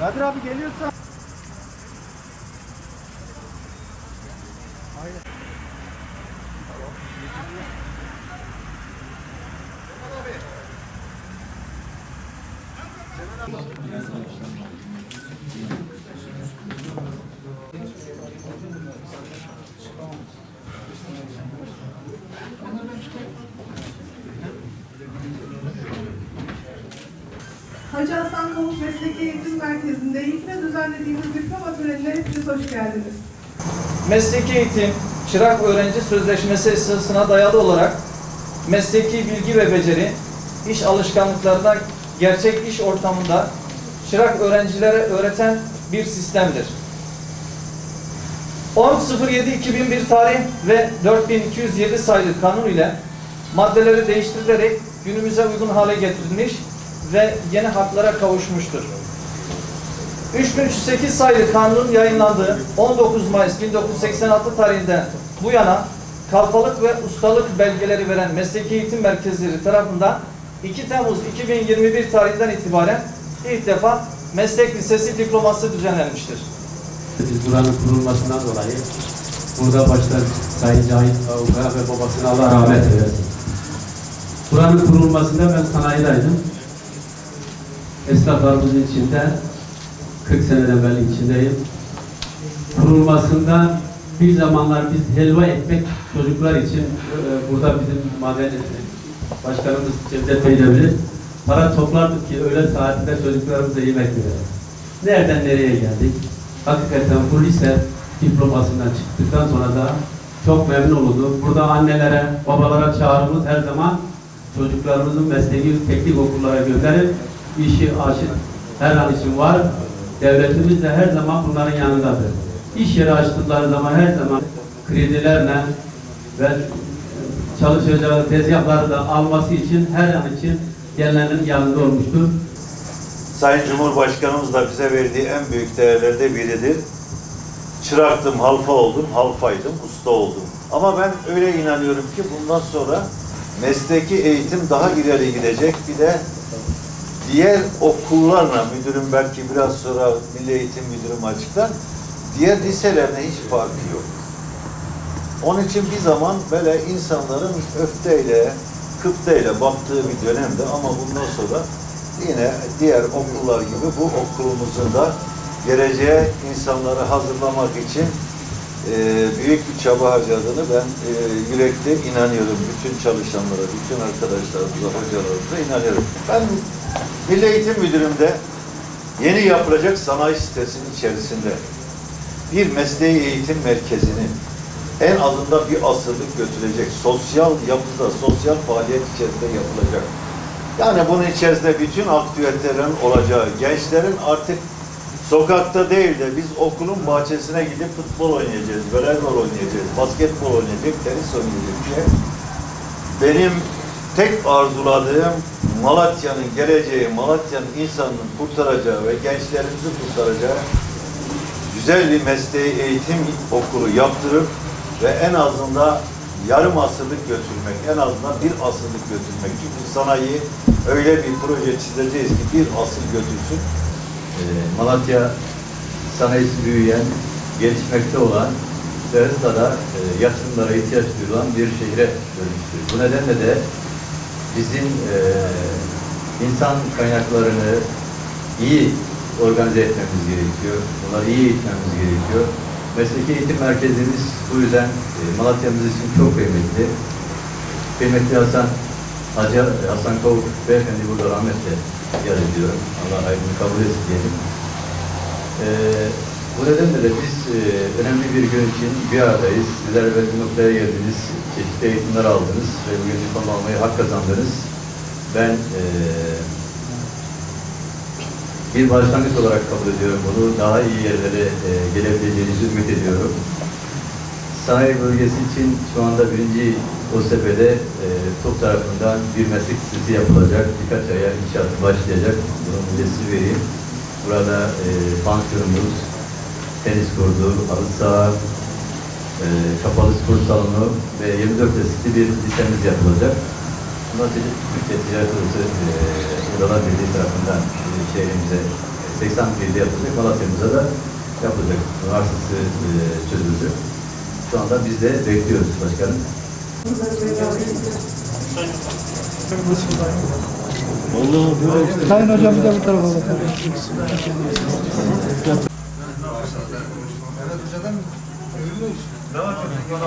Kadir abi geliyorsa. Aynen. Hacı Hasan Kavuk Mesleki Eğitim Merkezi'nde ilkine düzenlediğimiz diploma törenine hepiniz hoş geldiniz. Mesleki eğitim, çırak öğrenci sözleşmesi esasına dayalı olarak mesleki bilgi ve beceri, iş alışkanlıklarına gerçek iş ortamında çırak öğrencilere öğreten bir sistemdir. 10.07.2001 tarih ve 4207 sayılı kanun ile maddeleri değiştirilerek günümüze uygun hale getirilmiş ve yeni haklara kavuşmuştur. 3308 sayılı kanunun yayınlandığı 19 Mayıs 1986 tarihinden bu yana kalfalık ve ustalık belgeleri veren mesleki eğitim merkezleri tarafından 2 Temmuz 2021 tarihinden itibaren ilk defa meslek lisesi diploması düzenlenmiştir. Biz buranın kurulmasından dolayı burada başta Sayın Cahit Kavuk'a ve babasına Allah rahmet eylesin. Buranın kurulmasında ben sanayideydim. Esnaflarımızın içinde 40 seneden beri içindeyim. Kurulmasında bir zamanlar biz helva ekmek çocuklar için burada bizim maden başkanımız Cevdet Bey de bilir. Para toplardık ki öğle saatinde çocuklarımıza yemek verelim. Nereden nereye geldik? Hakikaten bu lise diplomasından çıktıktan sonra da çok memnun oldum. Burada annelere, babalara çağrımız her zaman çocuklarımızın mesleki teknik okullara gönderip işi açık her an için var. Devletimiz de her zaman bunların yanındadır. İş yeri açtıkları zaman her zaman kredilerle ve çalışacağı tezgahları da alması için her an için gelenlerin yanında olmuştur. Sayın Cumhurbaşkanımız da bize verdiği en büyük değerlerde biridir. Çıraktım, halfa oldum, halfaydım, usta oldum. Ama ben öyle inanıyorum ki bundan sonra mesleki eğitim daha ileri gidecek. Bir de diğer okullarla, müdürüm belki biraz sonra Milli Eğitim Müdürüm açıklar, diğer liselerine hiç farkı yok. Onun için bir zaman böyle insanların öfteyle, kıfteyle baktığı bir dönemde ama bundan sonra yine diğer okullar gibi bu okulumuzun da geleceğe insanları hazırlamak için büyük bir çaba harcadığını ben yürekli inanıyorum. Bütün çalışanlara, bütün arkadaşlarımıza, hocalarımıza inanıyorum. Ben Milli Eğitim Müdürüm'de yeni yapılacak sanayi sitesinin içerisinde bir mesleği eğitim merkezini en azından bir asırlık götürecek, sosyal yapıda, sosyal faaliyet içerisinde yapılacak. Yani bunun içerisinde bütün aktivitelerin olacağı, gençlerin artık sokakta değil de biz okulun bahçesine gidip futbol oynayacağız, voleybol oynayacağız, basketbol oynayacağız, tenis oynayacağız diye. Benim tek arzuladığım Malatya'nın geleceği, Malatya'nın insanını kurtaracağı ve gençlerimizi kurtaracağı güzel bir mesleği eğitim okulu yaptırıp ve en azından yarım asırlık götürmek, en azından bir asırlık götürmek. Çünkü sanayi öyle bir proje çizeceğiz ki bir asır götürsün. Malatya sanayisi büyüyen, gelişmekte olan ve hızla da yatırımlara ihtiyaç duyulan bir şehre dönüştü. Bu nedenle de bizim insan kaynaklarını iyi organize etmemiz gerekiyor. Bunları iyi eğitmemiz gerekiyor. Mesleki eğitim merkezimiz bu yüzden Malatya'mız için çok kıymetli. Kıymetli Hacı Hasan Kavuk Beyefendi burada rahmetle yad ediyorum. Allah hayrını kabul etsin diyelim. Bu nedenle de biz önemli bir gün için bir aradayız. Sizler böyle bir noktaya geldiniz, çeşitli eğitimler aldınız ve bugün diploma almayı hak kazandınız. Ben bir başlangıç olarak kabul ediyorum bunu. Daha iyi yerlere gelebileceğinizi ümit ediyorum. Sanayi bölgesi için şu anda 1. OSP'de TOP tarafından bir meslek lisesi yapılacak. Birkaç aya inşaatı başlayacak. Bunun müjdesini vereyim. Burada pansiyonumuz, tenis kortu, halı saha, kapalı spor salonu ve 24 destekli bir lisemiz yapılacak. Malatya'da Türkiye Ticaret Odası Odalar Birliği tarafından şehrimize 80 ilde yapılacak, Malatya'mıza da yapılacak. Üniversitesi çözülecek. Şu anda biz de bekliyoruz başkanım. Sayın hocam bir de bu tarafa bakın.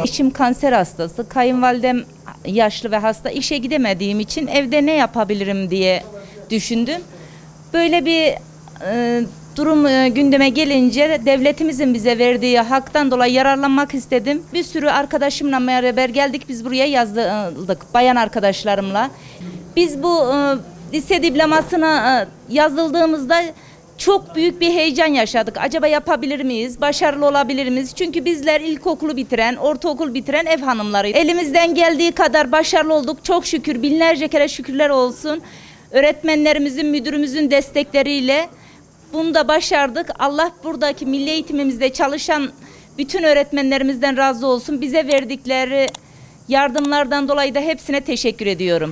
Eşim kanser hastası, kayınvalidem yaşlı ve hasta. İşe gidemediğim için evde ne yapabilirim diye düşündüm. Böyle bir durum gündeme gelince devletimizin bize verdiği haktan dolayı yararlanmak istedim. Bir sürü arkadaşımla beraber geldik, biz buraya yazıldık bayan arkadaşlarımla. Biz bu lise diplomasına yazıldığımızda çok büyük bir heyecan yaşadık. Acaba yapabilir miyiz? Başarılı olabilir miyiz? Çünkü bizler ilkokulu bitiren, ortaokul bitiren ev hanımlarıyız. Elimizden geldiği kadar başarılı olduk. Çok şükür, binlerce kere şükürler olsun. Öğretmenlerimizin, müdürümüzün destekleriyle bunu da başardık. Allah buradaki milli eğitimimizde çalışan bütün öğretmenlerimizden razı olsun. Bize verdikleri yardımlardan dolayı da hepsine teşekkür ediyorum.